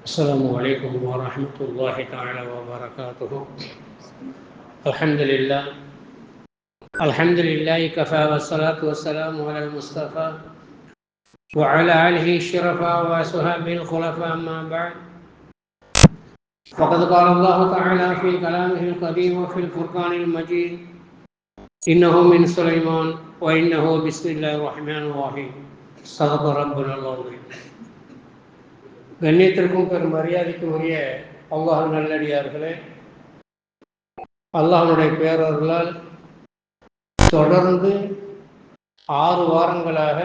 السلام عليكم ورحمة الله تعالى وبركاته. الحمد لله كفى والصلاة والسلام على المصطفى وعلى آله الشرفاء وأصحابه الخلفاء، أما بعد، فقد قال الله تعالى في كلامه القديم وفي الفرقان المجيد: إنه من سليمان وإنه بسم الله الرحمن الرحيم. صدق ربنا العظيم. கண்ணியத்திற்கும் பெரும் மரியாதைக்கும் உரிய அல்லாஹ் நல்லடியார்களே, அல்லாஹ்வுடைய பேரர்களால் தொடர்ந்து 6 வாரங்களாக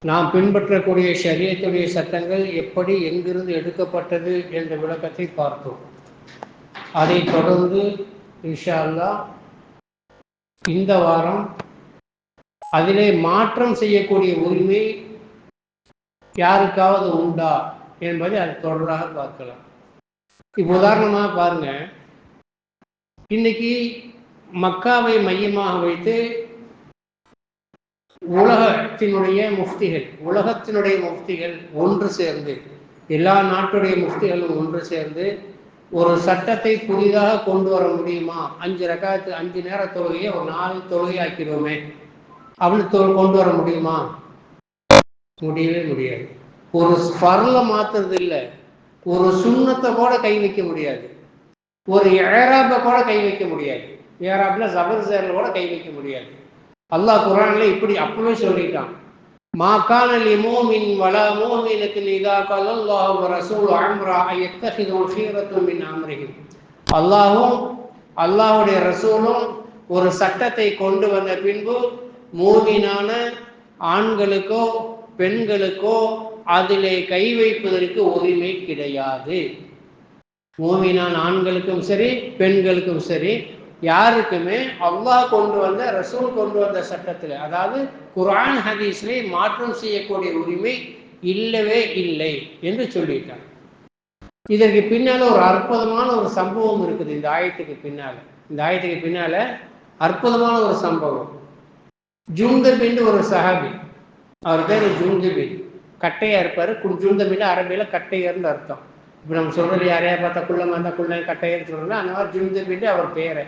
நாம் பின்பற்றக்கூடிய ஷரியத்துடைய சட்டங்கள் எப்படி எங்கிருந்து எடுக்கப்பட்டது என்ற விளக்கத்தை பார்த்தோம். அதை தொடர்ந்து இன்ஷா அல்லாஹ் இந்த வாரம் அதிலே மாற்றம் செய்யக்கூடிய உரிமை யாருக்காவது உண்டா என்பதை அது தொடராக பார்க்கலாம். இப்போ உதாரணமாக பாருங்க, இன்னைக்கு மக்காவை மையமாக வைத்து உலகத்தினுடைய முஃப்திகள் ஒன்று சேர்ந்து, எல்லா நாட்டுடைய முஃப்திகளும் ஒன்று சேர்ந்து ஒரு சட்டத்தை புதிதாக கொண்டு வர முடியுமா? 5 ரக்காத்து 5 நேர தொழுகையை ஒரு 4 தொழுகை ஆக்கிடுவோமே அப்படின்னு கொண்டு வர முடியுமா? முடியவே முடியாது. ஒரு ஃபர்ல மாத்துறது இல்லை, ஒரு சுன்னத்தை கூட கை வைக்க முடியாது, ஒரு ஏராபை கூட கை வைக்க முடியாது, ஏராப்ல ஜபர் சேர்ல கூட கை வைக்க முடியாது. அல்லாஹ் குர்ஆன்ல இப்படி அப்பவே சொல்லிட்டான்: மா கான லிமுமின் வலா முமினத்தின் இதா ஸல்லல்லாஹு வ ரசூலுஹு அம்ரா அயத்தஹிது ஃபீரத்தும் மின் அம்ரிஹிம். அல்லாஹ்வும் அல்லாஹ்வுடைய ரசூலும் ஒரு சட்டத்தை கொண்டு வந்த பின்பு மூமினான ஆண்களுக்கோ பெண்களுக்கோ அதிலே கை வைப்பதற்கு உரிமை கிடையாது. மூமினான ஆண்களுக்கும் சரி பெண்களுக்கும் சரி யாருக்குமே அல்லாஹ் கொண்டு வந்த ரசூல் கொண்டு வந்த சட்டத்தில், அதாவது குர்ஆன் ஹதீஸ்லே மாற்றம் செய்யக்கூடிய உரிமை இல்லவே இல்லை என்று சொல்லிட்டாங்க. இதற்கு பின்னால ஒரு அற்புதமான ஒரு சம்பவம் இருக்குது. இந்த ஆயத்துக்கு பின்னால அற்புதமான ஒரு சம்பவம். ஜுந்தப் என்று ஒரு சஹாபி, அவர் பேர் ஜுந்தபின், கட்டையா இருப்பாரு. ஜுந்தபின் அரபியில கட்டையர்னு அர்த்தம். இப்போ நம்ம சொல்றது யாரையா பார்த்தா குள்ளமா இருந்தா குள்ள கட்டையர்னு சொல்றோம்னா அந்த மாதிரி ஜுந்தபின் அவர் பேரை.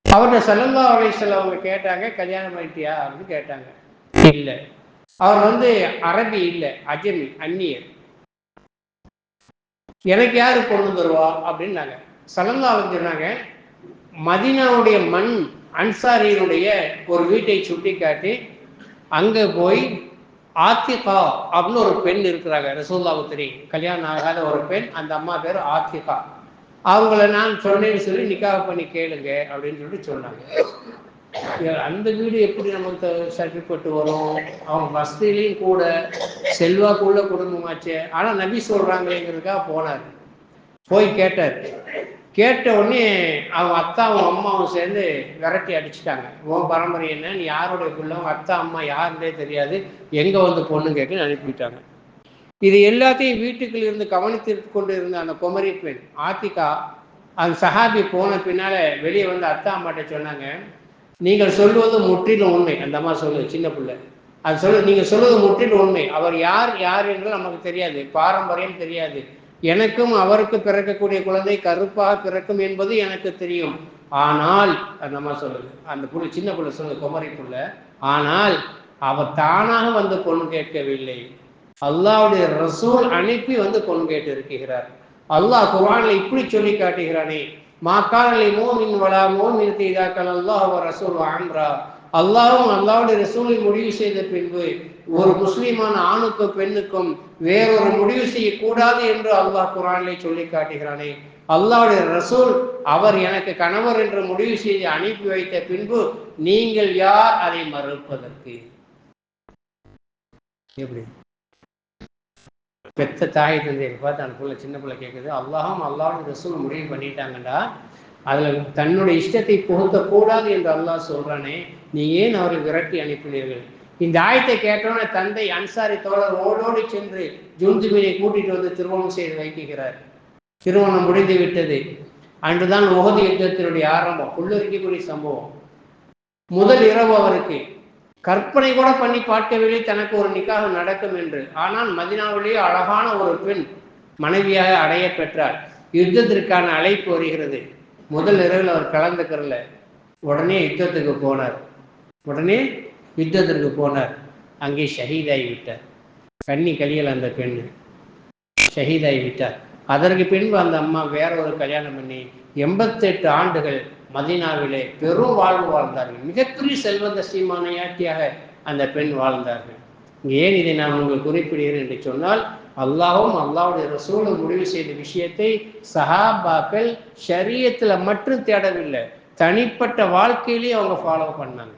அவர்கிட்ட ஸல்லல்லாஹு அலைஹி வஸல்லம் அவங்க கேட்டாங்க, கல்யாணம் ஆயிட்டியா அப்படின்னு கேட்டாங்க. இல்லை. அவர் அரபி இல்லை, அஜமி, அந்நியர். எனக்கு யாரு கொண்டு தருவா அப்படின்னாங்க. ஸல்லல்லாஹு அலைஹி சொன்னாங்க, மதீனாவுடைய மண் அன்சாரியினுடைய ஒரு வீட்டை சுட்டி காட்டி அங்க போய் ஆத்திகா அப்படின்னு ஒரு பெண் இருக்கிறாங்க, ரசூலுல்லாஹ்வுக்கு தெரியும், கல்யாணம் ஆகாத ஒரு பெண். அந்த அம்மா பேர் ஆத்திகா. அவங்கள நான் சொன்னேன்னு சொல்லி நிக்காஹ் பண்ணி கேளுங்க அப்படின்னு சொல்லிட்டு சொன்னாங்க. அந்த வீடு எப்படி நமக்கு சர்டிஃபிகேட் வரும்? அவங்க வசதியிலையும் கூட செல்வாக்குள்ள குடும்பமாச்சு. ஆனா நபி சொல்றாங்களேங்கிறதுக்காக போனார். போய் கேட்டார். கேட்ட உடனே அவங்க அத்தாவும் அம்மாவும் சேர்ந்து விரட்டி அடிச்சுட்டாங்க. உன் பரம்பரை என்ன, நீ யாருடைய பிள்ளை, உங்க அத்தா அம்மா யாருன்னே தெரியாது, எங்க வந்து பொண்ணு கேட்குன்னு அனுப்பிவிட்டாங்க. இது எல்லாத்தையும் வீட்டுக்குள்ள இருந்து கவனித்து கொண்டு இருந்த அந்த குமரி பெண் ஆத்திகா, அந்த சஹாபி போன பின்னால வெளியே வந்து அத்தா அம்மாட்ட சொன்னாங்க, நீங்கள் சொல்லுவது முற்றிலும் உண்மை. அந்த அம்மா சொல்லுது, சின்ன பிள்ளை அது நீங்க சொல்லுவது முற்றிலும் உண்மை. அவர் யார் என்று நமக்கு தெரியாது, பாரம்பரியம் தெரியாது. எனக்கும் அவருக்கு பிறக்கக்கூடிய குழந்தை கருப்பாக பிறக்கும் என்பது எனக்கு தெரியும். ஆனால் அந்த அம்மா சொல்லுது, அந்த புள்ள, சின்ன பிள்ளை சொல்லுது, குமரி புள்ள, ஆனால் அவர் தானாக வந்து பொண்ணு கேட்கவில்லை, அல்லாஹ்வுடைய ரசூல் அனுப்பி வந்து பொண்ணு கேட்டு இருக்கிறார். அல்லாஹ் குர்ஆன்ல இப்படி சொல்லி காட்டுகிறானே, மா கான லிமுமின் வலா முமினத்தின் இதா ஸல்லல்லாஹு வ ரசூலுஹு அம்ரா. அல்லாஹ்வும் அல்லாஹ்வுடைய ரசூலை முடிவு செய்த பின்பு ஒரு முஸ்லிமான ஆணுக்கும் பெண்ணுக்கும் வேறொரு முடிவு செய்யக்கூடாது என்று அல்லாஹ் குர்ஆனிலே சொல்லி காட்டுகிறானே. அல்லாஹ்வுடைய ரசூல் அவர் எனக்கு கணவர் என்று முடிவு செய்து அனுப்பி வைத்த பின்பு நீங்கள் யார் அதை மறுப்பதற்கு? எப்படி பெத்த தாய் தந்தையை பார்த்து அந்த பிள்ளை, சின்ன பிள்ளை கேட்குது, அல்லாஹும் அல்லாஹ்வுடைய ரசூல் முடிவு பண்ணிட்டாங்கடா, அதுல தன்னுடைய இஷ்டத்தை புகுத்தக்கூடாது என்று அல்லாஹ் சொல்றானே, நீ ஏன் அவரை விரட்டி அனுப்பினீர்கள்? இந்த ஆயத்தை கேட்டோன்னே தந்தை அன்சாரி தோழர் ஓடோடி சென்று ஜுந்துபினை கூட்டிட்டு வந்து திருமணம் செய்து வைக்கிறார். திருமணம் முடிந்து விட்டது. அன்றுதான் உஹது யுத்தத்தினுடைய ஆரம்பம், புல்லரிக்கக்கூடிய சம்பவம். முதல் இரவு அவருக்கு கற்பனை கூட பண்ணி பார்க்கவில்லை தனக்கு ஒரு நிக்காஹ் நடக்கும் என்று. ஆனால் மதினாவிலேயே அழகான ஒரு பெண், மனைவியாக அடைய பெற்றார். யுத்தத்திற்கான அழைப்பு வருகிறது. முதல் இரவில் அவர் கலந்துக்கிறல, உடனே யுத்தத்துக்கு போனார். அங்கே ஷஹீதாகி விட்டார். கண்ணி கலியல் அந்த பெண் ஷஹீதாகி விட்டார். அதற்கு பின்பு அந்த அம்மா வேற ஒரு கல்யாணம் பண்ணி 88 ஆண்டுகள் மதீனாவிலே பெரும் வாழ்வு வாழ்ந்தார்கள். மிகப்பெரிய செல்வந்த சீமானையாட்டியாக அந்த பெண் வாழ்ந்தார்கள். ஏன் இதை நான் உங்களுக்கு குறிப்பிடுகிறேன் என்று சொன்னால், அல்லாஹ்வும் அல்லாஹ்வுடைய ரசூலும் முடிவு செய்த விஷயத்தை சஹாபாக்கள் ஷரியத்துல மட்டும் தேடவில்லை, தனிப்பட்ட வாழ்க்கையிலேயே அவங்க ஃபாலோ பண்ணாங்க.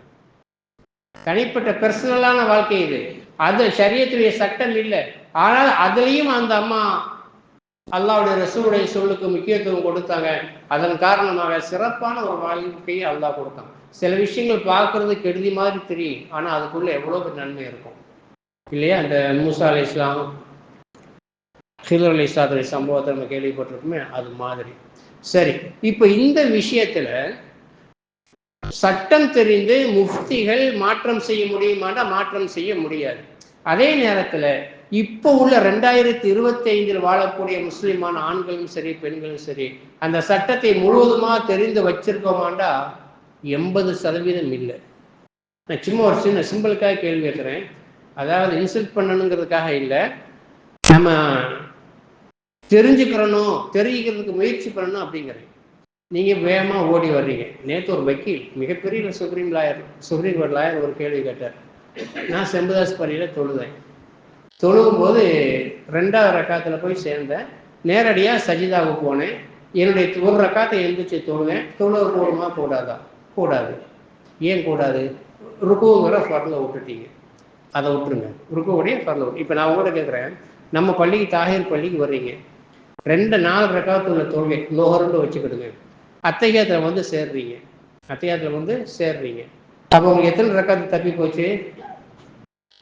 தனிப்பட்ட பர்சனலான வாழ்க்கை இது. அது ஷரியத்துடைய சட்டம் இல்லை. ஆனால் அதுலேயும் அந்த அம்மா அல்லாஹ்வுடைய ரசூலுடைய சொல்லுக்கு முக்கியத்துவம் கொடுத்தாங்க. அதன் காரணமாக சிறப்பான ஒரு வாழ்க்கையை அல்லாஹ் கொடுத்தாங்க. சில விஷயங்கள் பார்க்கறது கெடுதி மாதிரி தெரியும், ஆனால் அதுக்குள்ள எவ்வளோ நன்மை இருக்கும் இல்லையா? அந்த மூசா அலைஹிஸ்ஸலாம், ஹிதர் அலைஹிஸ்ஸலாத்துடைய சம்பவத்தை நம்ம கேள்விப்பட்டிருக்கோமே, அது மாதிரி. சரி, இப்போ இந்த விஷயத்துல சட்டம் தெரிந்து முஃப்திகள் மாற்றம் செய்ய முடியுமாண்டா மாற்றம் செய்ய முடியாது. அதே நேரத்தில் இப்போ உள்ள 2025 வாழக்கூடிய முஸ்லிமான ஆண்களும் சரி பெண்களும் சரி அந்த சட்டத்தை முழுவதுமாக தெரிந்து வச்சிருக்கோமாண்டா 80% இல்லை. நான் சும்மா ஒரு சின்ன சிம்பிளுக்காக கேள்வி கேட்குறேன். அதாவது இன்சல்ட் பண்ணணுங்கிறதுக்காக இல்லை, நம்ம தெரிஞ்சுக்கிறதுக்கு முயற்சி பண்ணணும் அப்படிங்கிறேன். நீங்கள் வேகமாக ஓடி வர்றீங்க. நேற்று ஒரு வக்கீல், மிகப்பெரிய சுப்ரீம் கோர்ட் லாயர் ஒரு கேள்வி கேட்டார். நான் செம்பதாஸ் பள்ளியில் தொழுகும் போது 2வது ரக்காத்தில் போய் சேர்ந்தேன். நேரடியாக சஜிதாவுக்கு போனேன். என்னுடைய ஒரு ரக்காத்தை எழுந்திரிச்சு தொழுவேன். தொழுவ கூடுமா கூடாதா? கூடாது. ஏன் கூடாது? ருக்குங்கிற ஃபர்ல விட்டுட்டீங்க, அதை விட்டுருங்க. ருக்குவுடைய ஃபர்ல விட்டு. இப்போ நான் உங்கள்கிட்ட கேட்குறேன், நம்ம பள்ளிக்கு தாஹீர் பள்ளிக்கு வர்றீங்க, 4 ரக்காத்து உள்ள தொழுகை லோஹர்னு வச்சுக்கிடுங்க. அத்தையாத்தில் வந்து சேர்றீங்க. அப்போ உங்களுக்கு எத்தனை ரக்காத்து தப்பி போச்சு?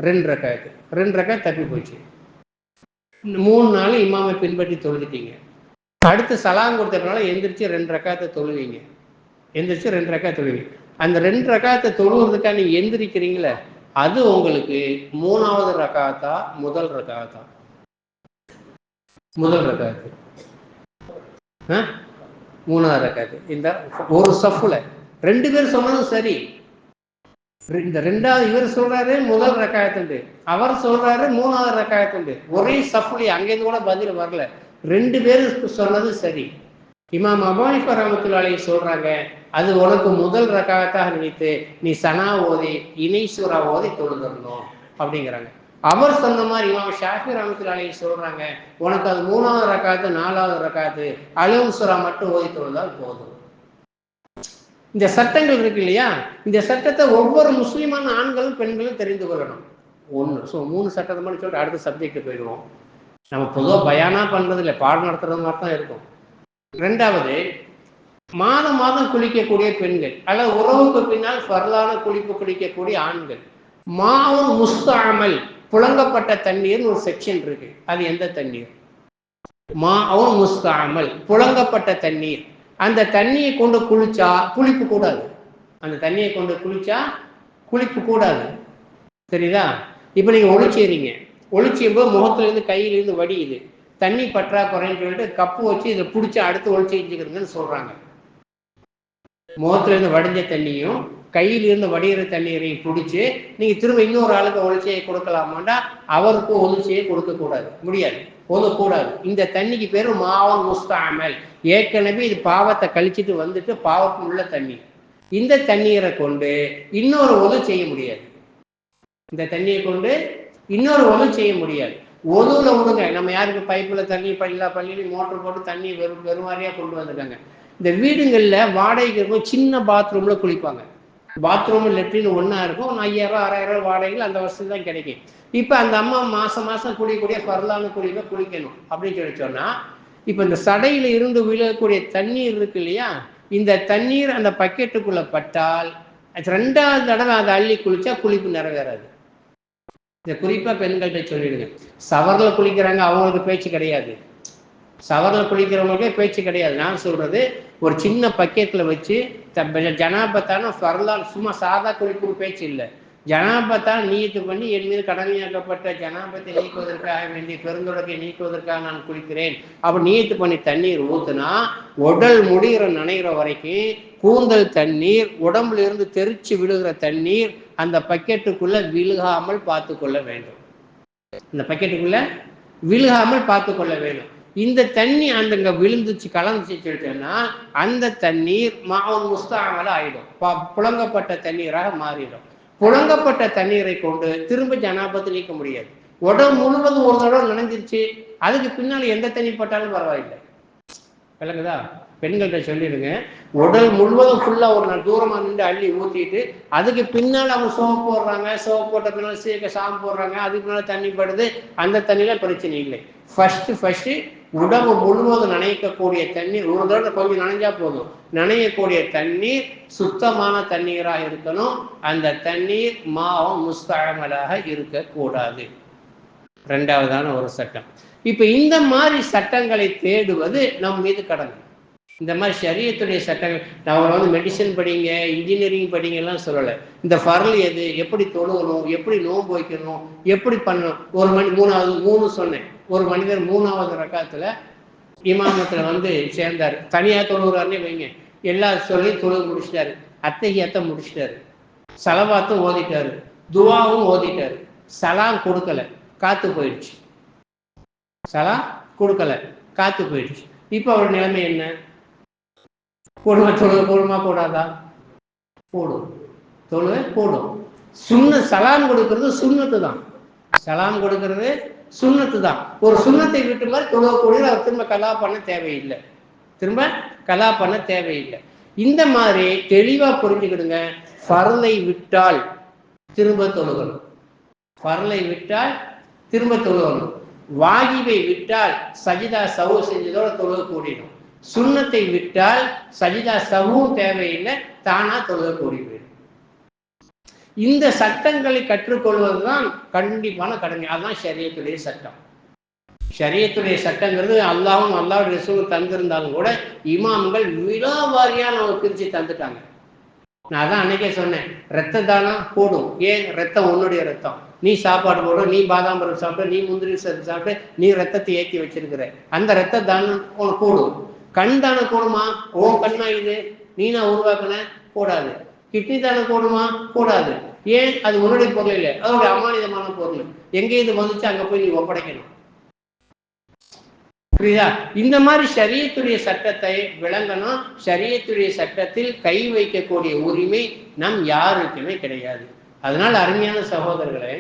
2 ரக்காத்து தப்பி போச்சு. 3 நாள் இமாமை பின்பற்றி தொழுதுட்டீங்க. அடுத்து சலாம் கொடுத்ததுனால எந்திரிச்சு 2 ரக்காத்தை தொழுவீங்க. அந்த 2 ரக்காத்தை தொழுவதுக்காக நீங்க எந்திரிக்கிறீங்களே, அது உங்களுக்கு 3வது ரக்காத்தா முதல் ரக்காத்தா? முதல் ரக்காத்து. 3வது ரக்காத்து. இந்த ஒரு சஃப்ல 2 பேர் சொன்னதும் சரி. இந்த 2வது இவர் சொல்றாரு முதல் ரக்காயத்துண்டு, அவர் சொல்றாரு 3வது ரக்காயத்துண்டு. ஒரே சஃப்லி, அங்கேருந்து கூட பதில் வரல. 2 பேரும் சொன்னது சரி. இமாம் அபூ ஹனீஃபா ரஹ்மத்துல்லாஹி அலைஹி சொல்றாங்க, அது உனக்கு முதல் ரக்காயத்தாக நினைத்து நீ சனா ஓதி இணை சூரா ஓதி தொழுதரணும் அப்படிங்கிறாங்க. அவர் சொன்ன மாதிரி இமாம் ஷாஃபி ரஹ்மத்துல்லாஹி அலைஹி சொல்றாங்க, உனக்கு அது 3வது ரக்காயத்து 4வது ரக்காயத்து அலூம் சூரா மட்டும் ஓதி தொழுதால் போதும். இந்த சட்டங்கள் இருக்கு இல்லையா, இந்த சட்டத்தை ஒவ்வொரு முஸ்லிமான ஆண்களும் பெண்களும் தெரிந்து கொள்ளணும். 3 சட்டத்தை மட்டும் சொல்லிட்டு அடுத்த சப்ஜெக்ட் போயிடுவோம். நம்ம பொதுவாக பயானா பண்றது இல்லை, பாடம் நடத்துறது மாதிரி தான் இருக்கும். 2வது, மாதம் குளிக்கக்கூடிய பெண்கள் அல்லது உறவுக்கு பின்னால் ஃபர்லான குளிப்பு குளிக்கக்கூடிய ஆண்கள். மாவும் முஸ்தாமல் புழங்கப்பட்ட தண்ணீர் ஒரு செக்ஷன் இருக்கு. அது எந்த தண்ணீர்? மாவும் முஸ்தாமல் புழங்கப்பட்ட தண்ணீர். அந்த தண்ணியை கொண்டு குளிச்சா குளிப்பு கூடாது. தெரியுதா? இப்போ நீங்க ஒளிச்செய்யும் போது முகத்திலிருந்து கையிலிருந்து வடியுது, தண்ணி பற்றாக்குறைன்னு சொல்லிட்டு கப்பு வச்சு இதை பிடிச்சி அடுத்து ஒளிச்செஞ்சுக்கிறதுன்னு சொல்றாங்க. முகத்திலிருந்து வடிஞ்ச தண்ணியும் கையிலிருந்து வடிகிற தண்ணீரையும் பிடிச்சி நீங்க திரும்ப இன்னொரு ஆளுக்கு ஒளிச்சையை கொடுக்கலாமாண்டா அவருக்கு ஒளிச்சையை கொடுக்க கூடாது, முடியாது, ஒதுக்கூடாது. இந்த தண்ணிக்கு பேரு மாவன் முஸ்தாமல். ஏற்கனவே இது பாவத்தை கழிச்சிட்டு வந்துட்டு பாவத்தில் உள்ள தண்ணி. இந்த தண்ணீரை கொண்டு இன்னொரு ஒது செய்ய முடியாது. ஒதுல விடுங்க. நம்ம யாருக்கு பைப்புல தண்ணி பள்ளியில மோட்டர் போட்டு தண்ணி வெறுமாரியா கொண்டு வந்துட்டாங்க. இந்த வீடுகள்ல வாடகைக்கு சின்ன பாத்ரூம்ல குளிப்பாங்க. பாத்ரூம் லெட்ரின் ஒன்னா இருக்கும். 5000 6000 வாடகைகள் அந்த வசதி தான் கிடைக்கும். இப்ப அந்த அம்மா மாசம் குளிக்கக்கூடிய ஃபர்லான குளிப்பை குளிக்கணும் அப்படின்னு சொல்லி சொன்னா, இப்ப இந்த சடையில இருந்து விழக்கூடிய தண்ணீர் இருக்கு இல்லையா, இந்த தண்ணீர் அந்த பக்கெட்டுக்குள்ள பட்டால் 2வது தடவை அதை அள்ளி குளிச்சா குளிப்பு நிறைவேறாது. இதை குறிப்பா பெண்கள்கிட்ட சொல்லிடுங்க. சவர்ல குளிக்கிறாங்க, அவங்களுக்கு பேச்சு கிடையாது. குளிக்கிறவங்களுக்கே பேச்சு கிடையாது. நான் சொல்றது, ஒரு சின்ன பக்கெட்ல வச்சு ஜனாபத்தான ஃபர்லான் சும்மா சாதா குளிப்பு பேச்சு இல்லை. ஜனாபத்தால் நீயத்து பண்ணி என் மீது கடமையாக்கப்பட்ட ஜனாபத்தை நீக்குவதற்காக வேண்டிய பெருந்தொடக்கை நீக்குவதற்காக நான் குளிக்கிறேன் அப்படி நீயத்து பண்ணி தண்ணீர் ஊத்துனா உடல் முடிகிற நனைகிற வரைக்கும் கூந்தல் தண்ணீர் உடம்புல இருந்து தெரிச்சு விழுகிற தண்ணீர் அந்த பக்கெட்டுக்குள்ள விழுகாமல் பார்த்து கொள்ள வேண்டும். இந்த பக்கெட்டுக்குள்ள விழுகாமல் பார்த்து கொள்ள வேண்டும். இந்த தண்ணி அந்தங்க விழுந்துச்சு கலந்துச்சு சொல்லிட்டோம்னா அந்த தண்ணீர் மாவுன் முஸ்தாமல ஆயிடும், புழங்கப்பட்ட தண்ணீராக மாறிடும். புழங்கப்பட்ட தண்ணீரை கொண்டு திரும்ப ஜனாபத்து நீக்க முடியாது. உடல் முழுவதும் ஒரு தடவை நனைஞ்சிருச்சு, அதுக்கு பின்னால் எந்த தண்ணி பட்டாலும் பரவாயில்லை. விளங்குதா? பெண்கள்கிட்ட சொல்லிடுங்க, உடல் முழுவதும் ஃபுல்லா ஒரு நாள் தூரமா நின்று அள்ளி ஊற்றிட்டு அதுக்கு பின்னால் அவங்க சோப்பு போடுறாங்க, சோப்பு போட்ட பின்னால் சீக்க சாம்பு போடுறாங்க, அதுக்கு பின்னால் தண்ணி படுது, அந்த தண்ணியில பிரச்சனை இல்லை. ஃபர்ஸ்ட் உடம்பு முழுவதும் நனைக்கக்கூடிய தண்ணீர் ஒரு தடவை கொஞ்சம் நனைஞ்சா போதும். நனையக்கூடிய தண்ணீர் சுத்தமான தண்ணீராக இருக்கணும். அந்த தண்ணீர் மாவும் முஸ்தஅமலாக இருக்கக்கூடாது. ரெண்டாவதான ஒரு சட்டம். இப்ப இந்த மாதிரி சட்டங்களை தேடுவது நம் மீது கடமை. இந்த மாதிரி ஷரியத்துடைய சட்டங்கள், நான் மெடிசன் படிங்க, இன்ஜினியரிங் படிங்க எல்லாம் சொல்லலை. இந்த ஃபர்ல் எது, எப்படி தொழுகணும், எப்படி நோன்பு வைக்கணும், எப்படி பண்ணணும். ஒரு மூணு சொன்னேன். ஒரு மனிதர் 3வது ரக்காத்துல இமாமத்துல சேர்ந்தாரு, தனியா தொழுகிறாருன்னே வைங்க, எல்லாம் சொல்லி தொழுகு முடிச்சிட்டாரு, அத்தஹியத்தை முடிச்சிட்டாரு, சலவாத்தும் ஓதிட்டாரு, துவாவும் ஓதிட்டாரு, சலாம் கொடுக்கல, காத்து போயிடுச்சு. சலாம் கொடுக்கல, காத்து போயிடுச்சு. இப்ப அவர் நிலைமை என்ன? போடுமா கூடாதா? போடும். தொழுகை போடும். சலாம் கொடுக்கறது சுன்னத்து தான். சலாம் கொடுக்கறது சுன்னத்து தான். ஒரு சுன்னத்தை விட்டு மாதிரி தொழுகக்கூடிய அவர் திரும்ப கலா பண்ண தேவையில்லை. இந்த மாதிரி தெளிவா புரிஞ்சுக்கிடுங்க. ஃபர்லை விட்டால் திரும்ப தொழுகணும். வாஜிபை விட்டால் சஜிதா சஹூ செஞ்சதோட தொழுக கூடிடும். சுன்னத்தை விட்டால் சஜிதா சஹூ தேவையில்லை, தானா தொழுக கூடி போயிடும். இந்த சட்டங்களை கற்றுக்கொள்வதுதான் கண்டிப்பான கடமை. அதுதான் ஷரியத்துடைய சட்டம். ஷரியத்துடைய சட்டங்கிறது அல்லாஹ்வும் அல்லாஹ்வுடைய ரசூலும் தந்திருந்தாலும் கூட இமாம்கள் விழாவாரியா நம்ம பிரிச்சு தந்துட்டாங்க. நான் தான் அன்னைக்கே சொன்னேன், ரத்த தானம் போடும். ஏன்? ரத்தம் உன்னுடைய ரத்தம். நீ சாப்பாடு போடும், நீ பாதாம் பருப்பு சாப்பிட்டு, நீ முந்திரி சாப்பிட்டு, நீ ரத்தத்தை ஏற்றி வச்சிருக்கிற, அந்த ரத்த தானம் உனக்கு போடும். கண் தானம் போடுமா? உன் கண்ணா இது, நீ நான் உருவாக்குன, போடாது. கிட்னி தானம் போடுமா? போடாது. ஏன்? அது உன்னுடைய பொருள் இல்லை, அதோடைய அமானிதமான பொருள். எங்கே இது வந்துச்சு அங்க போய் நீ ஒப்படைக்கணும். புரியுதா? இந்த மாதிரி ஷரியத்துடைய சட்டத்தை விளங்கணும். ஷரியத்துடைய சட்டத்தில் கை வைக்கக்கூடிய உரிமை நம் யாருக்குமே கிடையாது. அதனால அருமையான சகோதரர்களே,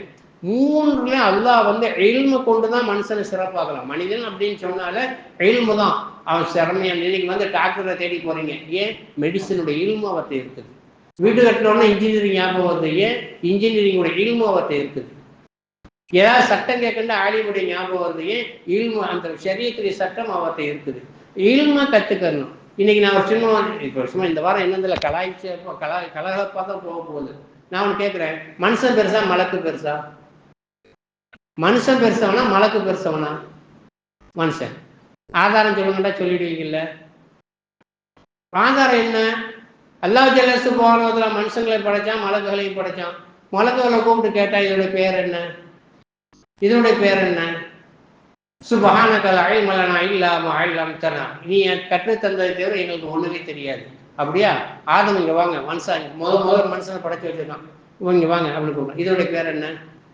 3 அல்லாஹ் இல்ம கொண்டுதான் மனுஷனை சிறப்பாகலாம். மனிதன் அப்படின்னு சொன்னால இல்மு தான் அவன் சிறமையா. இன்னைக்கு டாக்டரை தேடி போறீங்க, ஏன்? மெடிசனுடைய இல்மு அவர்கிட்ட இருக்குது. வீடு கட்டணும்னா இன்ஜினியரிங் ஞாபகம் வருது, ஏன்? இன்ஜினியரிங்குடைய இல்மு அவர்கிட்ட இருக்குது. ஏதாவது சட்டம் கேட்கண்டா ஆலிமுடைய ஞாபகம் வருது, ஏன்? இல்மு, அந்த ஷரியத்துடைய சட்டம் அவர்கிட்ட இருக்குது. இல்ம கத்துக்கணும். இன்னைக்கு நான் சும்மா இந்த வாரம் என்னதுல கலகலப்பா தான் போக போகுது. நான் ஒன்று கேட்குறேன், மனுஷன் பெருசா மலக்கு பெருசா? மனுஷன் பெருசவனா மலக்கு பெருசவனா? மனுஷன். ஆதாரம் சொல்லுங்கடா, சொல்லிடுவீங்கல்ல. ஆதாரம் என்ன? அல்லாஹ் ஜல்ல சுப்ஹானஹு வ தஆலா மனுஷங்களை படைச்சான், மலக்குகளையும் படைச்சான். மலக்குகளை கூப்பிட்டு கேட்டா இதோடைய பேர் என்ன? சுப்ஹானக லா இல்ம லனா இல்லா மா அல்லம்தனா, நீ கற்றுத்தந்ததை தவிர எங்களுக்கு ஒண்ணுமே தெரியாது. அப்படியா? ஆதம் இங்க வாங்க, மனுஷன் முதல் மனுஷனை படைச்சு வச்சிருக்கான், இங்க வாங்க அப்படி கூப்பிடும். இதோடைய பேர் என்ன?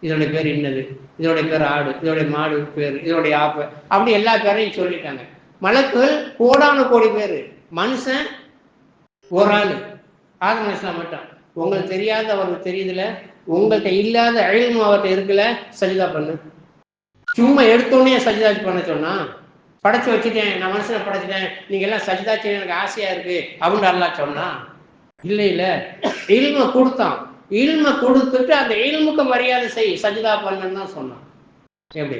இதோடைய பேர் இன்னது, இதோடைய பேர் ஆடு, இதோடைய மாடு பேர், இதோடைய ஆப்ப, அப்படி எல்லா பேரையும் சொல்லிட்டாங்க. மலக்குகள் கோடான கோடி பேரு, மனுஷன் ஒரு ஆளு, ஆதம் அலைஹிஸ்ஸலாம் மட்டும். உங்களுக்கு தெரியாத அவருக்கு தெரியுதுல, உங்கள்கிட்ட இல்லாத இல்மு அவர்கிட்ட இருக்குல்ல, சஜிதா பண்ணு. சும்மா எடுத்தோடனே சஜிதா பண்ண சொன்னா, படைச்சு வச்சுட்டேன், நான் மனுஷனை படைச்சிட்டேன், நீங்க எல்லாம் சஜிதா செய்ய எனக்கு ஆசையா இருக்கு அப்படின்னு அல்லாஹ் சொன்னா? இல்ல, இல்ம கொடுத்தான். இல்ம கொடுத்துட்டு அந்த இல்முக்கு மரியாதை செய், சஜிதா பண்ணுன்னு தான் சொன்னான். எப்படி?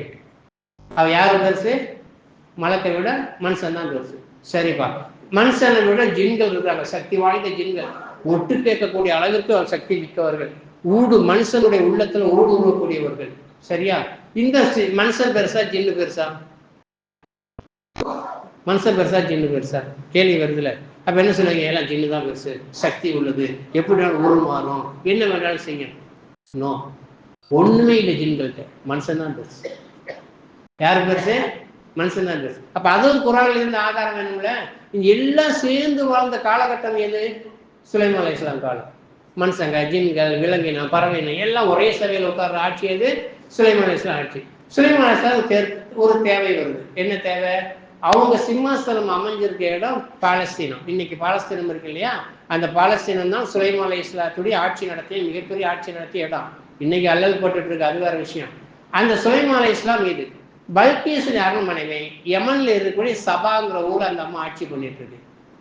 அவ யாரு பெருசு? மலக்கை விட மனுஷன் தான் பெருசு. சரிப்பா, மனுஷனை விட ஜின்கள் இருக்காங்க, சக்தி வாய்ந்த ஜின்கள், ஒட்டு கேட்கக்கூடிய அளவிற்கு அவர் சக்தி மிக்கவர்கள், மனுஷனுடைய உள்ளத்துல ஊடுருவக்கூடியவர்கள். சரியா? இந்த மனுஷன் பெருசா ஜின்னு பெருசா? மனுஷன் பெருசா ஜின்னு பெருசா? கேள்வி வருதுல. அப்ப என்ன சொல்லுவீங்க? எல்லாம் ஜின்னு தான் பெருசு, சக்தி உள்ளது, எப்படி உருமாறும், என்ன வேண்டாலும் செய்யும். நோ, ஒண்ணுமே இல்லை ஜின்கள்கிட்ட. மனுஷன் தான் பெருசு. யாரு பெருசு? மனுஷன் தான் பெருசு. அப்ப அதுவும் குரான்ல இருந்து ஆதாரம் வேணும்ல. எல்லாம் சேர்ந்து வாழ்ந்த காலகட்டம் எது? சுலைமான் அலைஹிஸ்ஸலாம் காலம். மனுஷங்க, ஜின்கள், விலங்கினம், பறவையினம் எல்லாம் ஒரே சபையில் உட்கார்ற ஆட்சி எது? சுலைமான் அலைஹிஸ்ஸலாம் ஆட்சி. சுலைமான் அலைஹிஸ்ஸலாம் ஒரு தேவை வருது. என்ன தேவை? அவங்க சிம்மாசனம் அமைஞ்சிருக்க இடம் பாலஸ்தீனம். இன்னைக்கு பாலஸ்தீனம் இருக்கு இல்லையா, அந்த பாலஸ்தீனம் தான் சுலைமான் அலைஹிஸ்ஸலாத்துடைய ஆட்சி நடத்திய மிகப்பெரிய ஆட்சி நடத்திய இடம். இன்னைக்கு அல்லல் போட்டுட்டு இருக்கு, அது வேற விஷயம். அந்த சுலைமான் அலைஹிஸ்ஸலாம் இது பல்கீஸுடைய அரண்மனைவை யமன்ல இருக்கக்கூடிய சபாங்கிற ஊர் அந்த அம்மா ஆட்சி பண்ணிட்டு இருக்கு.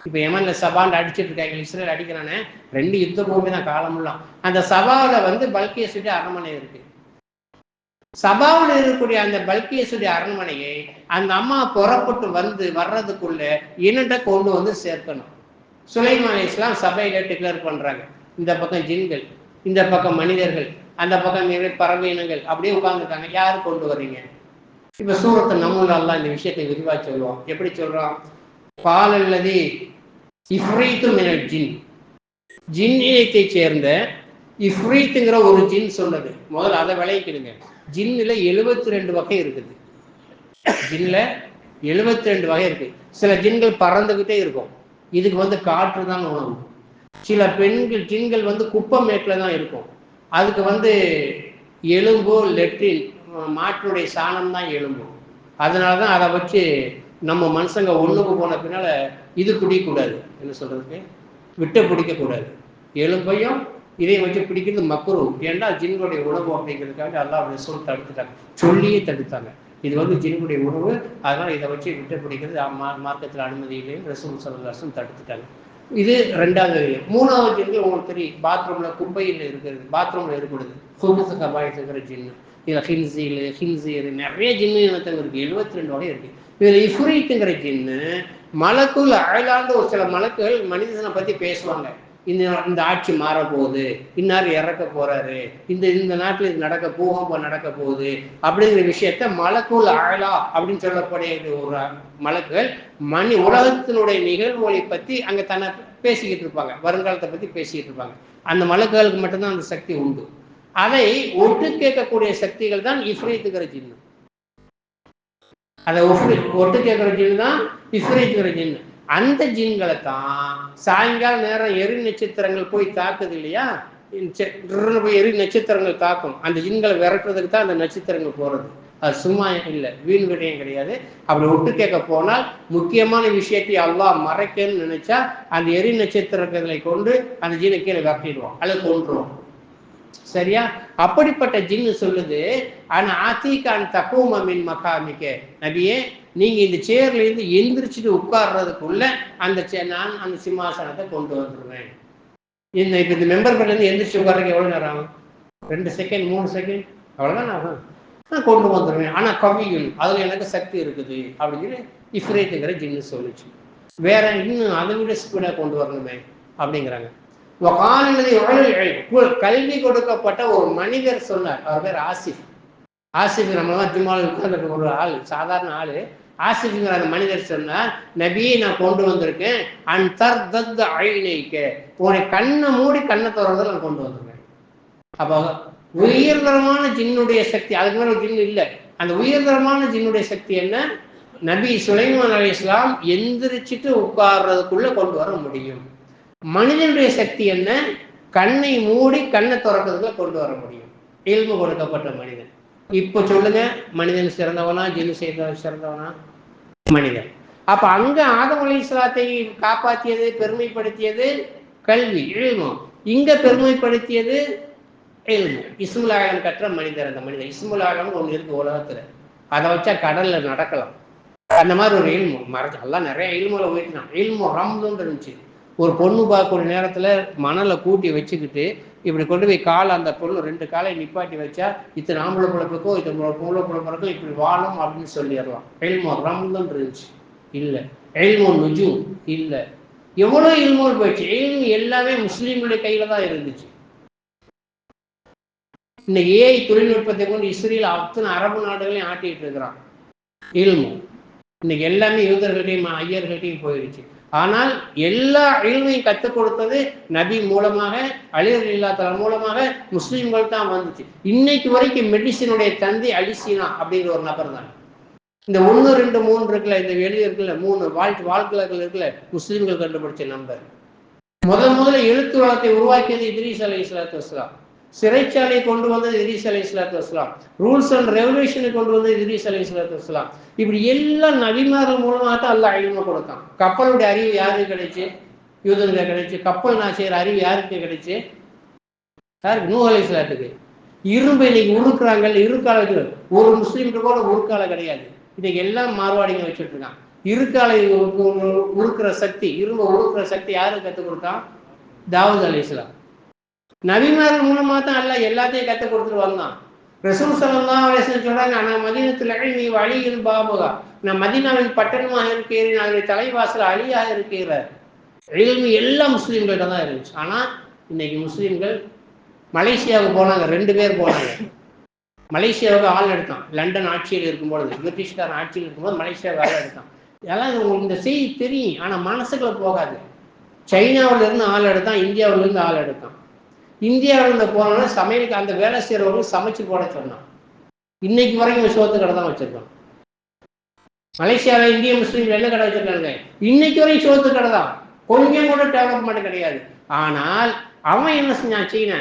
இப்ப யமன்ல சபான்னு அடிச்சுட்டு இருக்காங்க, இஸ்ரேல் அடிக்கிறானே, 2 யுத்த பூமி தான் காலமுல்லாம். அந்த சபாவில பல்கீஸுடைய அரண்மனை இருக்கு. சபாவில் இருக்கக்கூடிய அந்த பல்கீஸுடைய அரண்மனையை அந்த அம்மா புறப்பட்டு வர்றதுக்குள்ள என்னட்ட கொண்டு சேர்க்கணும். சுலைமான் அலைஹிஸ்ஸலாம் சபையில டிக்ளேர் பண்றாங்க, இந்த பக்கம் ஜின்கள், இந்த பக்கம் மனிதர்கள், அந்த பக்கம் பறவை இனங்கள் அப்படியே உட்கார்ந்துருக்காங்க. யாரு கொண்டு வர்றீங்க? இப்ப சூரத்து நம்ல் அல்லாஹ் இந்த விஷயத்தை விரிவா சொல்லுவோம். எப்படி சொல்றோம்? பாலல்லதி இஃப்ரீத்து மினல் ஜின், ஜின் இனத்தை சேர்ந்த இஃப்ரீத்துங்கிற ஒரு ஜின் சொன்னது. முதல்ல அதை விளைவிக்கிடுங்க. ஜின்னுல 72 வகை இருக்குது. ஜின்ல 72 வகை இருக்கு. சில ஜின்கள் பறந்துகிட்டே இருக்கும், இதுக்கு காற்று தான் உணவு. சில ஜின்கள் குப்பை மேட்டில் தான் இருக்கும், அதுக்கு எலும்பு லெட்ரின் மாட்டுடைய சாணம் தான் எலும்பு. அதனாலதான் அதை வச்சு நம்ம மனுஷங்க ஒண்ணுக்கு போன பின்னால இது பிடிக்கக்கூடாது, என்ன சொல்றதுக்கு, விட்ட பிடிக்க கூடாது. எலும்பையும் இதையும் வச்சு பிடிக்கிறது மக்ரூ. ஏன்னா ஜின்களுடைய உணவு அப்படிங்கிறதுக்காக அல்லாஹ் ரசூல் தடுத்துட்டாங்க, சொல்லியே தடுத்தாங்க. இது ஜின்களுடைய உணவு, அதனால இதை வச்சு விட்டு பிடிக்கிறது மார்க்கத்தில் அனுமதி இல்லைன்னு ரசூல் ஸல்லல்லாஹு அலைஹி வஸல்லம் தடுத்துட்டாங்க. இது 2வது. 3வது ஜின்கள் உங்களுக்கு தெரியும், பாத்ரூம்ல குப்பையில் இருக்கிறது, பாத்ரூம்ல ஏற்படுது ஹுபுஸ் கபாயிஸ்ங்கிற ஜின்னு. இதுல ஹின்சீர் நிறைய ஜின்னு இனத்தங்க இருக்கு, 72 வகை இருக்கு. இதுல இஃப்ரீத்துங்கிற ஜின்னு மலக்குள் அயலாண்டு ஒரு சில மலக்குகள் மனிதனை பத்தி பேசுவாங்க. இந்த ஆட்சி மாற போகுது, இன்னார் இறக்க போறாரு, இந்த நாட்டில் இது பூகம்பம் நடக்க போகுது அப்படிங்கிற விஷயத்த மலக்குள் அயலா அப்படின்னு சொல்லக்கூடிய ஒரு மலக்குகள் உலகத்தினுடைய நிகழ்வுகளை பத்தி அங்க தன்னை பேசிக்கிட்டு இருப்பாங்க, வருங்காலத்தை பத்தி பேசிக்கிட்டு இருப்பாங்க. அந்த மலக்குகளுக்கு மட்டும்தான் அந்த சக்தி உண்டு. அதை ஒட்டு கேட்கக்கூடிய சக்திகள் தான் இஃப்ரீத்துங்கிற ஜின்னு. அதை ஒட்டு கேட்கிற ஜின்னு தான் இஃப்ரீத்துங்கிற ஜின்னு. அந்த ஜின்களை தான் சாயங்கால நேரம் எரி நட்சத்திரங்கள் போய் தாக்குது இல்லையா, போய் எரி நட்சத்திரங்கள் தாக்கும். அந்த ஜின்களை விரட்டுறதுக்கு தான் அந்த நட்சத்திரங்கள் போறது. அது சும்மா இல்லை, வீண் விடயம் கிடையாது. அப்படி ஒட்டு கேட்க போனால் முக்கியமான விஷயத்தை அல்லாஹ் மறைக்கன்னு நினைச்சா அந்த எரி நட்சத்திரங்களை கொண்டு அந்த ஜீனை கீழே விரட்டிடுவோம் அல்லது கொன்றுவோம். சரியா? அப்படிப்பட்ட ஜின்னு சொல்லுது, ஆனா ஆத்திகான் தக்கூமின் மகாமிக்க நபியே, நீங்க இந்த சேர்ல இருந்து எந்திரிச்சுட்டு உட்கார்றதுக்குள்ள நான் அந்த சிம்மாசனத்தை கொண்டு வந்துடுவேன். இப்ப இந்த மெம்பர் பேர்ல இருந்து எந்திரிச்சு உட்கார்றதுக்கு எவ்வளவு நேரம் ஆகும்? 2 செகண்ட் 3 செகண்ட் அவ்வளவுதான் ஆகும். நான் கொண்டு வந்துடுவேன். ஆனா கவியுள், அதுல எனக்கு சக்தி இருக்குது அப்படின்னு இஃப்ரீத்துங்கிற ஜின்னு சொல்லிச்சு. வேற இன்னும் அதை விட ஸ்பீடா கொண்டு வரணுமே அப்படிங்கிறாங்க. கல்வி கொடுக்கப்பட்ட ஒரு மனிதர் சொன்னார், அவர் பேர் ஆசிஃப். ஆசிஃப் நம்மளாம் ஜும்மாவில் உட்கார்ந்து ஒரு ஆள், சாதாரண ஆளு. ஆசிஃப்ங்கிற அந்த மனிதர் சொன்னார், நபியை நான் கொண்டு வந்திருக்கேன், உன்னை கண்ணை மூடி கண்ணை திறந்ததை நான் கொண்டு வந்திருக்கேன். அப்போ உயர்தரமான ஜின்னுடைய சக்தி, அதுக்கு மேல ஜின்னு இல்லை. அந்த உயர்தரமான ஜின்னுடைய சக்தி என்ன? நபி சுலைமான் அலைஹிஸ்ஸலாம் எந்திரிச்சிட்டு உட்கார்றதுக்குள்ள கொண்டு வர முடியும். மனிதனுடைய சக்தி என்ன? கண்ணை மூடி கண்ணை திறக்கிறதுக்குள்ள கொண்டு வர முடியும். இல்மு கொடுக்கப்பட்ட மனிதன். இப்ப சொல்லுங்க, மனிதன் சிறந்தவனா ஜின்னு சிறந்தவனா? மனிதன். அப்ப அங்க ஆதம் அலைஹிஸ்ஸலாத்தை காப்பாற்றியது, பெருமைப்படுத்தியது கல்வி, இல்மு. இங்க பெருமைப்படுத்தியது இல்மு. இஸ்முல் ஆலம் கற்ற மனிதர். அந்த மனிதன் இஸ்முல் ஆலம் ஒண்ணு இருக்கு உலகத்துல, அதை வச்சா கடல்ல நடக்கலாம். அந்த மாதிரி ஒரு இல்மு மறைச்சு எல்லாம் நிறைய இல்முல உயர்த்தினான். இல்மு ரம்துன்னு இருந்துச்சு. ஒரு பொண்ணு பார்க்கக்கூடிய நேரத்துல மணலை கூட்டி வச்சுக்கிட்டு இப்படி கொண்டு போய் காலை, அந்த பொண்ணு 2 காலை நிப்பாட்டி வச்சா இத்தனை ஆம்பளை பிழப்புக்கோ இத்தனை பொம்பளை பிழப்புறக்கோ இப்படி வாழும் அப்படின்னு சொல்லிடலாம். இல்மு ரம்துன்னு இருந்துச்சு. இல்லை இல்மு நுஜூம் இல்லை. எவ்வளவு இல்முன்னு போயிடுச்சு. இல்மு எல்லாமே முஸ்லீம்களுடைய கையில தான் இருந்துச்சு. இந்த ஏஐ தொழில்நுட்பத்தை கொண்டு இஸ்ரேல் அத்தனை அரபு நாடுகளையும் ஆட்டிட்டு இருக்கிறான். இல்மு இன்னைக்கு எல்லாமே யூதர்கள்ட்டையும் ஐயர்கள்ட்டையும் போயிடுச்சு. ஆனால் எல்லா இல்மையும் கற்றுக் கொடுத்தது நபி மூலமாக, அலி ரலியல்லாஹு தஆலா மூலமாக முஸ்லீம்கள் தான் வந்துச்சு. இன்னைக்கு வரைக்கும் மெடிசினுடைய தந்தை அலிசீனா அப்படிங்கிற ஒரு நபர் தான். இந்த 1 2 3 இருக்குல்ல, இந்த வெளியே இருக்குல்ல 3 வாழ்க்கைகள் இருக்குல்ல, முஸ்லீம்கள் கண்டுபிடிச்ச நம்பர். முதல்ல எழுத்து வளத்தை உருவாக்கியது இத்ரீஸ் அலைஹிஸ்ஸலாத்து வஸ்ஸலாம். சிறைச்சாலை கொண்டு வந்தது இத்ரீஸ் அலைஹிஸ்ஸலாத்து வஸ்ஸலாம். ரூல்ஸ் அண்ட் ரெவல்யூஷனை கொண்டு வந்தது இத்ரீஸ் அலைஹிஸ்ஸலாத்து வஸ்ஸலாம். இப்படி எல்லா நபிமார்கள் மூலமாக தான் அல்லாஹ் இல்ம கொடுத்தான். கப்பலுடைய அறிவு யாருக்கு கிடைச்சு? யூதர்களுக்கு கிடைச்சு. கப்பல் நான் செய்யற அறிவு யாருக்கு கிடைச்சு? யாருக்கு? நூஹ் அலைஹிஸ்ஸலாத்துக்கு. இரும்பு இன்னைக்கு உருக்குறாங்க, இருக்கால ஒரு முஸ்லீம்கிட்ட கூட உருக்கால கிடையாது. இன்னைக்கு எல்லாம் மார்வாடிங்க வச்சுட்டு இருக்கான். இருக்காலை உருக்குற சக்தி, இரும்பு உருக்குற சக்தி யாருக்கு கற்றுக் கொடுத்தான்? தாவூத் அலைஹிஸ்ஸலாம். நபிமார்கள் மூலமா தான் அல்லாஹ் எல்லாத்தையும் கற்றுக் கொடுத்துட்டு வந்தான். ரசூல் ஸல்லல்லாஹு அலைஹி வஸல்லம் சொல்றாங்க, நான் மதீனத்துல் இல்மி வ அலியுல் பாபுகா, நான் மதீனாவின் பட்டணமாக இருக்கிறேன், அதனுடைய தலைவாசல் அலியாக இருக்கிறார். இல்மி எல்லா முஸ்லீம்கள்ட்ட தான் இருந்துச்சு. ஆனா இன்னைக்கு முஸ்லீம்கள் மலேசியாவுக்கு போனாங்க, 2 பேர் போனாங்க. மலேசியாவுக்கு ஆள் எடுத்தான். லண்டன் ஆட்சியில் இருக்கும்பொழுது, பிரிட்டிஷ்காரன் ஆட்சியில் இருக்கும்போது மலேசியாவுக்கு ஆள் எடுத்தான். அதெல்லாம் உங்களுக்கு இந்த செய்தி தெரியும், ஆனா மனசுக்குள்ள போகாது. சைனாவில இருந்து ஆள் எடுத்தான், இந்தியாவில இருந்து ஆள் எடுத்தான். இந்தியாவில இருந்து போனோம்னா சமையலுக்கு அந்த வேலை செய்யறவங்களுக்கு சமைச்சு போட சொன்னான். இன்னைக்கு வரைக்கும் சோத்து கடை தான் வச்சிருக்கான். மலேசியாவில் இந்திய முஸ்லீம் என்ன கடை வச்சிருக்காங்க? இன்னைக்கு வரைக்கும் சோத்து கடை தான். கொஞ்சம் கூட டெவலப்மெண்ட் கிடையாது. ஆனால் அவன் என்ன செஞ்சான்? சீனா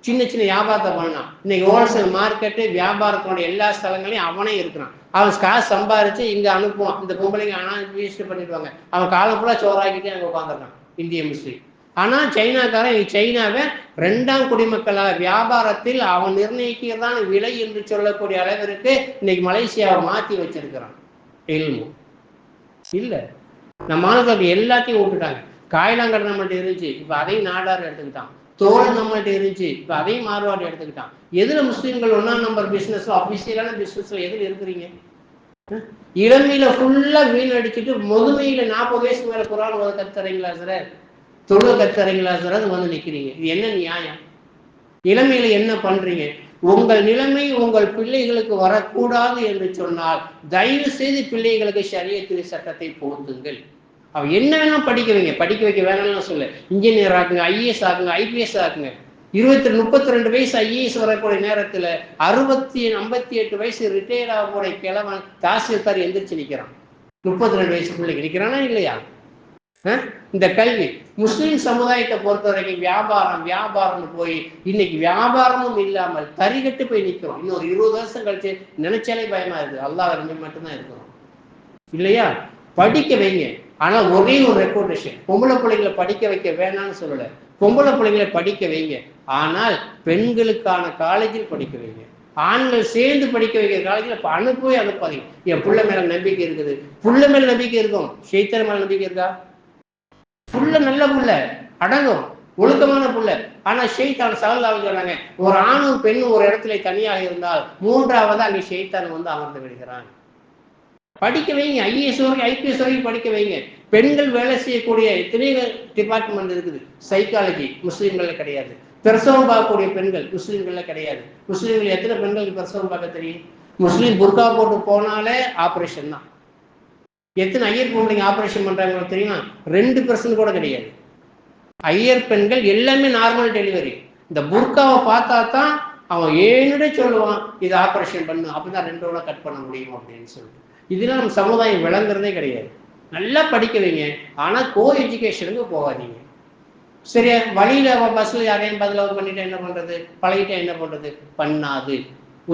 சின்ன சின்ன வியாபாரத்தை பண்ணான். இன்னைக்கு ஹோல்சேல் மார்க்கெட்டு, வியாபாரத்தினுடைய எல்லா ஸ்தலங்களையும் அவனே இருக்கிறான். அவன் காசு சம்பாரிச்சு இங்க அனுப்புவான். இந்த பொம்பளைங்க ஆனால் வேஸ்ட் பண்ணிடுவாங்க. அவன் காலம் ஃபுல்லா சோறாக்கிட்டே அங்கே உட்காந்துருக்கான் இந்திய முஸ்லீம். ஆனா சைனாக்காரன் சைனாவை 2ஆம் குடிமக்களா வியாபாரத்தில் அவன் நிர்ணயிக்கிறதான் விலை என்று சொல்லக்கூடிய அளவிற்கு இன்னைக்கு மலேசியாவை மாற்றி வச்சிருக்கிறான். இல்ல, நம்ம மாநிலத்தை எல்லாத்தையும் விட்டுட்டாங்க. காயிலாங்கடை நம்மள்ட்ட இருந்துச்சு, இப்ப அதையும் நாடார் எடுத்துக்கிட்டான். தோல் நம்மள்ட்ட இருந்துச்சு, இப்ப அதையும் மார்வாடி எடுத்துக்கிட்டான். எதுல முஸ்லீம்கள் 1ஆம் நம்பர் பிசினஸ்ல, அபிஷியலான பிசினஸ்ல எதுல இருக்கிறீங்க? இளமையில ஃபுல்லா வீண் அடிச்சுட்டு முதுமையில 40 வயசுக்கு மேல குரான் ஓத கத்துறீங்களா சார்? தொழு கத்துறீங்களா சார்? அது வந்து நிக்கிறீங்க. இது என்ன நியாயம்? இளமையில என்ன பண்றீங்க? உங்கள் நிலைமை உங்கள் பிள்ளைகளுக்கு வரக்கூடாது என்று சொன்னால் தயவு செய்து பிள்ளைகளுக்கு ஷரியத்துடைய சட்டத்தை புகுத்துங்கள். அவ என்ன வேணா படிக்க வைங்க, படிக்க வைக்க வேணாம்னு சொல்ல. இன்ஜினியர் ஆக்குங்க, ஐஏஎஸ் ஆக்குங்க, ஐபிஎஸ் ஆக்குங்க. 32 வயசு ஐஏஎஸ் வரக்கூடிய நேரத்துல 58 வயசு ரிட்டையர்ட் ஆகக்கூடிய கிழவன் தாசில்தார் எந்திரிச்சு நிக்கிறான். 32 வயசு பிள்ளைக்கு நிக்கிறானா இல்லையா? இந்த கல்வி முஸ்லிம் சமுதாயத்தை பொறுத்த வரைக்கும் வியாபாரம்னு போய் இன்னைக்கு வியாபாரமும் இல்லாமல் தரிகட்டு போய் நிற்கிறோம். இன்னொரு 20 வருஷம் கழிச்சு நினைச்சாலே பயமா இருக்கு. அல்லாஹ் மட்டும்தான் இருக்கிறோம் இல்லையா? படிக்க வைங்க. ஆனா ஒரே ஒரு ரெக்கமெண்டேஷன், பொம்பளை பிள்ளைங்களை படிக்க வைக்க வேணாம்னு சொல்லல. பொம்பளை பிள்ளைங்களை படிக்க வைங்க, ஆனால் பெண்களுக்கான காலேஜில் படிக்க வைங்க. ஆண்கள் சேர்ந்து படிக்க வைக்கிற காலேஜில் அனுப்பாதீங்க. என் புள்ள மேல நம்பிக்கை இருக்குது, புள்ள மேல நம்பிக்கை இருக்கும், ஷைத்தான் மேல நம்பிக்கை இருக்கா? புள்ள நல்ல புள்ள, அடங்கும், ஒழுக்கமான புள்ள. ஆனா ஷைத்தான் ஸல்லல்லாஹு அலைஹி சொன்னாங்க, ஒரு ஆணும் பெண்ணும் ஒரு இடத்துல தனியாக இருந்தால் 3ஆவதா அங்கே ஷைத்தான் வந்து அமர்ந்து விடுகிறான். படிக்க வைங்க. ஐஏஎஸ் வரைக்கும் ஐபிஎஸ் வரைக்கும் படிக்க வைங்க. பெண்கள் வேலை செய்யக்கூடிய எத்தனையோ டிபார்ட்மெண்ட் இருக்குது. சைக்காலஜி முஸ்லீம்கள்ல கிடையாது. பிரசவம் பார்க்கக்கூடிய பெண்கள் முஸ்லீம்கள்ல கிடையாது. முஸ்லீம்கள் எத்தனை பெண்களுக்கு பிரசவம் பார்க்க தெரியும்? முஸ்லீம் புர்கா போட்டு போனாலே ஆப்ரேஷன் தான். எத்தனை ஐயர் பொம்பளைங்க ஆப்ரேஷன் பண்றாங்க தெரியுமா? 2% கூட கிடையாது. ஐயர் பெண்கள் எல்லாமே நார்மல் டெலிவரி. இந்த புர்காவை பார்த்தா தான் அவன் ஏனுடே சொல்லுவான், இது ஆப்ரேஷன் பண்ணு, அப்பதான் 2 கட் பண்ண முடியும் அப்படின்னு சொல்லிட்டு. இதெல்லாம் நம்ம சமுதாயம் விளங்குறதே கிடையாது. நல்லா படிக்க வைங்க, ஆனா கோ எஜுகேஷனுக்கு போகாதீங்க. சரியா? வழியில பஸ்ல யாரையும் பதிலாக பண்ணிட்டா என்ன பண்றது? பழகிட்டா என்ன பண்றது? பண்ணாது.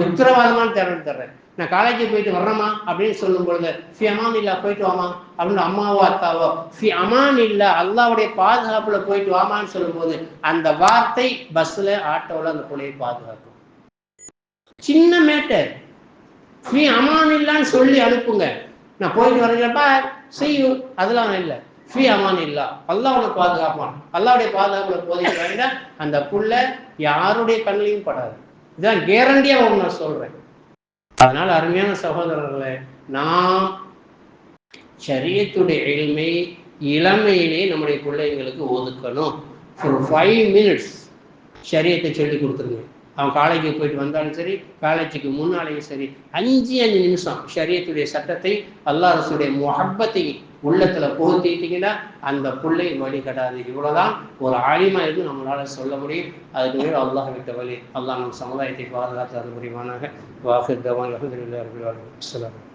உத்தரவாதமான தர்றேன். நான் காலேஜுக்கு போயிட்டு வர்றேமா அப்படின்னு சொல்லும் பொழுது ஃபி அமான் இல்லா போயிட்டு வாமா அப்படின்னு அம்மாவோ அத்தாவோ ஃபி அமான் இல்லா அல்லாவுடைய பாதுகாப்புல போயிட்டு வாமான்னு சொல்லும் போது அந்த வார்த்தை பஸ்ல ஆட்டோல அந்த பிள்ளையை பாதுகாக்கும். சின்ன மேட்டர். ஃபி அமான் இல்லான்னு சொல்லி அனுப்புங்க. நான் போயிட்டு வரேங்கப்பா செய்யும், அதெல்லாம் இல்லை. ஃபி அமான் இல்லா, அல்லாஹ் உனக்கு பாதுகாப்பான். அல்லாவுடைய பாதுகாப்புல போதிக்க வேண்டாம். அந்த புள்ள யாருடைய கண்ணிலையும் படாது. இதுதான் கேரண்டியா நான் சொல்றேன். அதனால அருமையான சகோதரர்களே, நாம் ஷரியத்துடைய இல்மை இளமையிலே நம்முடைய பிள்ளைங்களுக்கு ஒதுக்கணும். ஒரு 5 மினிட்ஸ் ஷரியத்தை சொல்லி கொடுத்துருங்க. அவன் காலேஜுக்கு போயிட்டு வந்தாலும் சரி, காலேஜுக்கு முன்னாலேயும் சரி, 5 நிமிஷம் ஷரியத்துடைய சட்டத்தை, அல்லாஹ் ரசூலுடைய முஹப்பத்தை உள்ளத்துல புகுத்திட்டீங்கன்னா அந்த பிள்ளை வழிகடாது. இவ்வளவுதான் ஒரு ஆலிமா இருந்து நம்மளால சொல்ல முடியும். அதுக்கு மேல் அல்லாஹ் விட்ட வழி. அல்லாஹ் நம் சமுதாயத்தை பாதுகாத்து அது புரிவானாக. வாஹிர் தவான் அல்ஹம்துலில்லாஹி ரப்பில் ஆலமீன்.